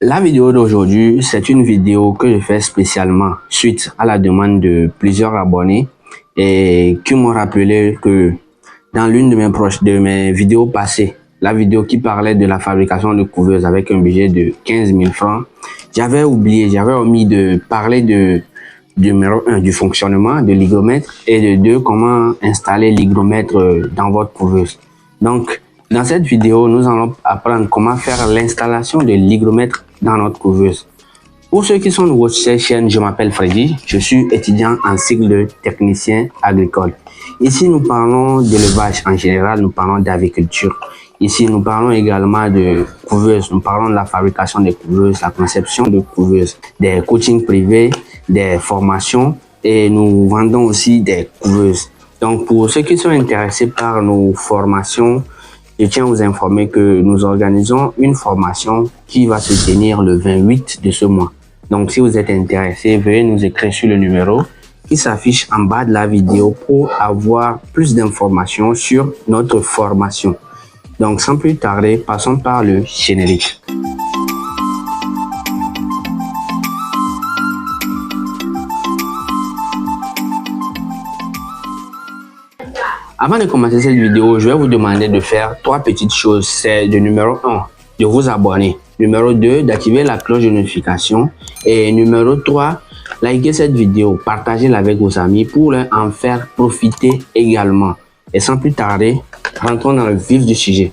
La vidéo d'aujourd'hui, c'est une vidéo que je fais spécialement suite à la demande de plusieurs abonnés et qui m'ont rappelé que dans l'une de mes vidéos passées, la vidéo qui parlait de la fabrication de couveuses avec un budget de 15 000 francs, j'avais omis de parler de numéro 1 du fonctionnement de l'hygromètre et de 2 comment installer l'hygromètre dans votre couveuse. Donc, dans cette vidéo, nous allons apprendre comment faire l'installation de l'hygromètre dans notre couveuse. Pour ceux qui sont nouveaux sur cette chaîne, je m'appelle Freddy, je suis étudiant en cycle de technicien agricole. Ici, nous parlons d'élevage en général, nous parlons d'agriculture. Ici, nous parlons également de couveuses, nous parlons de la fabrication des couveuses, la conception de couveuses, des coachings privés, des formations et nous vendons aussi des couveuses. Donc, pour ceux qui sont intéressés par nos formations, je tiens à vous informer que nous organisons une formation qui va se tenir le 28 de ce mois. Donc, si vous êtes intéressé, veuillez nous écrire sur le numéro qui s'affiche en bas de la vidéo pour avoir plus d'informations sur notre formation. Donc, sans plus tarder, passons par le générique. Avant de commencer cette vidéo, je vais vous demander de faire 3 petites choses. C'est de numéro 1, de vous abonner. Numéro 2, d'activer la cloche de notification. Et numéro 3, likez cette vidéo, partagez-la avec vos amis pour leur en faire profiter également. Et sans plus tarder, rentrons dans le vif du sujet.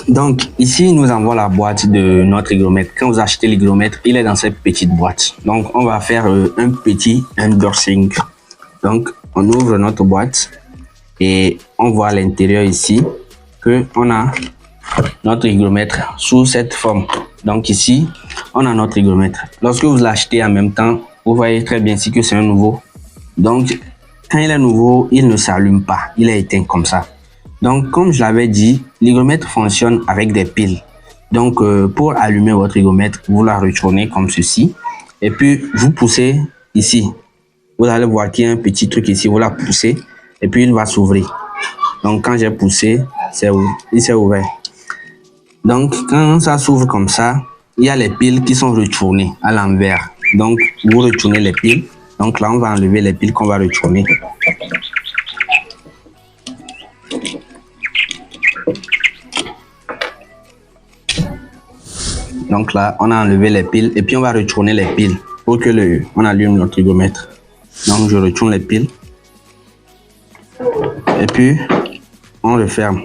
Donc, ici, nous avons la boîte de notre hygromètre. Quand vous achetez l'hygromètre, il est dans cette petite boîte. Donc, on va faire un petit unboxing. Donc, on ouvre notre boîte et on voit à l'intérieur ici que on a notre hygromètre sous cette forme. Donc ici, on a notre hygromètre. Lorsque vous l'achetez en même temps, vous voyez très bien ici que c'est un nouveau. Donc, quand il est nouveau, il ne s'allume pas. Il est éteint comme ça. Donc, comme je l'avais dit, l'hygromètre fonctionne avec des piles. Donc, pour allumer votre hygromètre, vous la retournez comme ceci. Et puis, vous poussez ici. Vous allez voir qu'il y a un petit truc ici, vous la poussez et puis il va s'ouvrir. Donc quand j'ai poussé, il s'est ouvert. Donc quand ça s'ouvre comme ça, il y a les piles qui sont retournées à l'envers. Donc vous retournez les piles. Donc là on va enlever les piles qu'on va retourner. Donc là on a enlevé les piles et puis on va retourner les piles pour que on allume notre hygromètre. Donc je retourne les piles et puis on referme,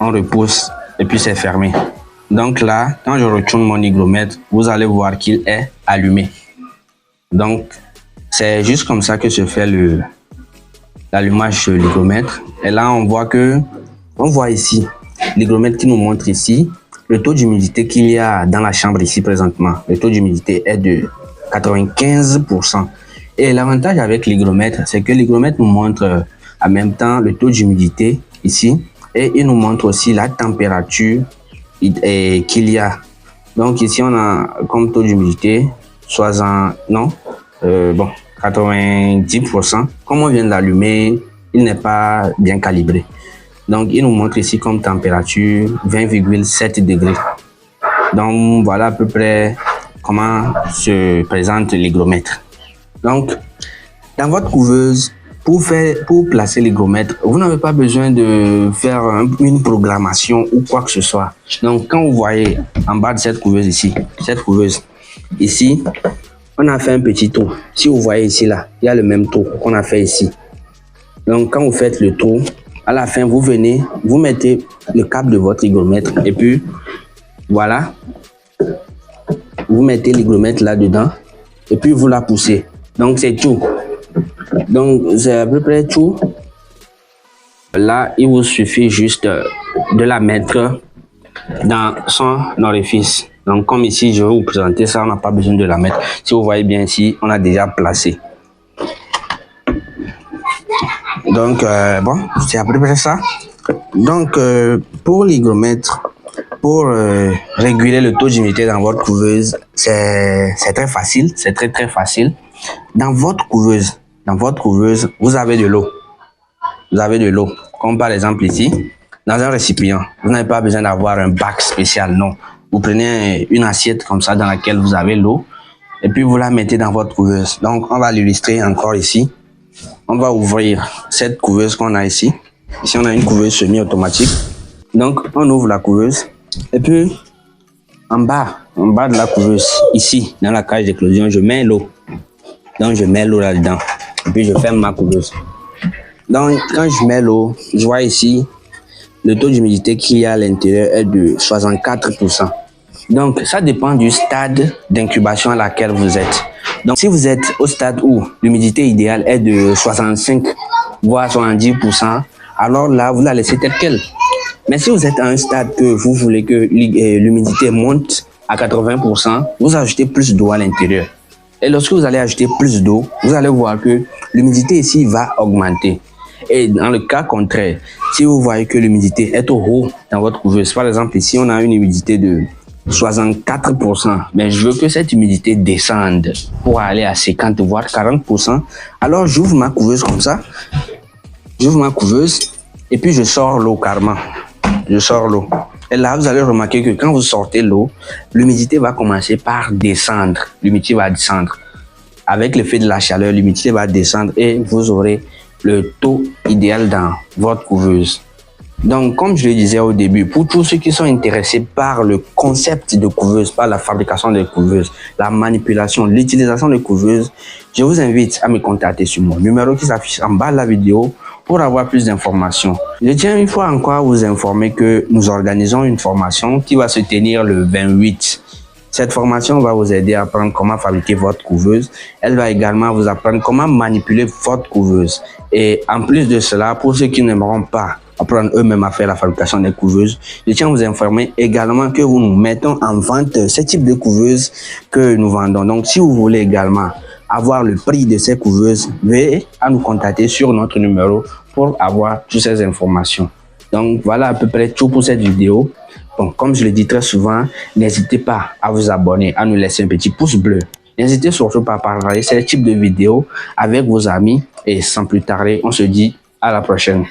on repousse et puis c'est fermé. Donc là, quand je retourne mon hygromètre, vous allez voir qu'il est allumé. Donc c'est juste comme ça que se fait l'allumage de l'hygromètre. Et là on voit ici l'hygromètre qui nous montre ici le taux d'humidité qu'il y a dans la chambre ici présentement. Le taux d'humidité est de 95%. Et l'avantage avec l'hygromètre, c'est que l'hygromètre nous montre en même temps le taux d'humidité ici et il nous montre aussi la température qu'il y a. Donc ici on a comme taux d'humidité 90%. Comme on vient de l'allumer, il n'est pas bien calibré. Donc il nous montre ici comme température 20,7 degrés. Donc voilà à peu près comment se présente l'hygromètre. Donc, dans votre couveuse, pour placer l'hygromètre, vous n'avez pas besoin de faire une programmation ou quoi que ce soit. Donc, quand vous voyez en bas de cette couveuse ici, on a fait un petit trou. Si vous voyez ici, là, il y a le même trou qu'on a fait ici. Donc, quand vous faites le trou, à la fin, vous venez, vous mettez le câble de votre hygromètre et puis, voilà. Vous mettez l'hygromètre là-dedans et puis vous la poussez. Donc, c'est tout. Donc, c'est à peu près tout. Là, il vous suffit juste de la mettre dans son orifice. Donc, comme ici, je vais vous présenter ça, on n'a pas besoin de la mettre. Si vous voyez bien ici, on a déjà placé. Donc, bon, c'est à peu près ça. Donc, pour l'hygromètre, pour réguler le taux d'humidité dans votre couveuse, c'est très facile, c'est très facile. Dans votre couveuse, vous avez de l'eau. Vous avez de l'eau, comme par exemple ici. dans un récipient. Vous n'avez pas besoin d'avoir un bac spécial, non. Vous prenez une assiette comme ça dans laquelle vous avez l'eau et puis vous la mettez dans votre couveuse. Donc, on va l'illustrer encore ici. On va ouvrir cette couveuse qu'on a ici. Ici, on a une couveuse semi-automatique. Donc, on ouvre la couveuse et puis en bas de la couveuse, ici, dans la cage d'éclosion, je mets l'eau. Donc, je mets l'eau là-dedans et puis je ferme ma couveuse. Donc, quand je mets l'eau, je vois ici, le taux d'humidité qu'il y a à l'intérieur est de 64%. Donc, ça dépend du stade d'incubation à laquelle vous êtes. Donc, si vous êtes au stade où l'humidité idéale est de 65 voire 70%, alors là, vous la laissez telle quelle. Mais si vous êtes à un stade que vous voulez que l'humidité monte à 80%, vous ajoutez plus d'eau à l'intérieur. Et lorsque vous allez ajouter plus d'eau, vous allez voir que l'humidité ici va augmenter. Et dans le cas contraire, si vous voyez que l'humidité est au haut dans votre couveuse, par exemple ici on a une humidité de 64%, mais je veux que cette humidité descende pour aller à 50 voire 40%, alors j'ouvre ma couveuse comme ça, j'ouvre ma couveuse et puis je sors l'eau carrément, je sors l'eau. Et là, vous allez remarquer que quand vous sortez l'eau, l'humidité va commencer par descendre, l'humidité va descendre. Avec l'effet de la chaleur, l'humidité va descendre et vous aurez le taux idéal dans votre couveuse. Donc, comme je le disais au début, pour tous ceux qui sont intéressés par le concept de couveuse, par la fabrication de couveuse, la manipulation, l'utilisation de couveuse, je vous invite à me contacter sur mon numéro qui s'affiche en bas de la vidéo pour avoir plus d'informations. Je tiens une fois encore à vous informer que nous organisons une formation qui va se tenir le 28. Cette formation va vous aider à apprendre comment fabriquer votre couveuse. Elle va également vous apprendre comment manipuler votre couveuse. Et en plus de cela, pour ceux qui n'aimeront pas apprendre eux-mêmes à faire la fabrication des couveuses, je tiens à vous informer également que nous mettons en vente ce type de couveuse que nous vendons. Donc, si vous voulez également avoir le prix de ces couveuses, veuillez à nous contacter sur notre numéro pour avoir toutes ces informations. Donc, voilà à peu près tout pour cette vidéo. Bon, comme je le dis très souvent, n'hésitez pas à vous abonner, à nous laisser un petit pouce bleu. N'hésitez surtout pas à partager ce type de vidéos avec vos amis. Et sans plus tarder, on se dit à la prochaine.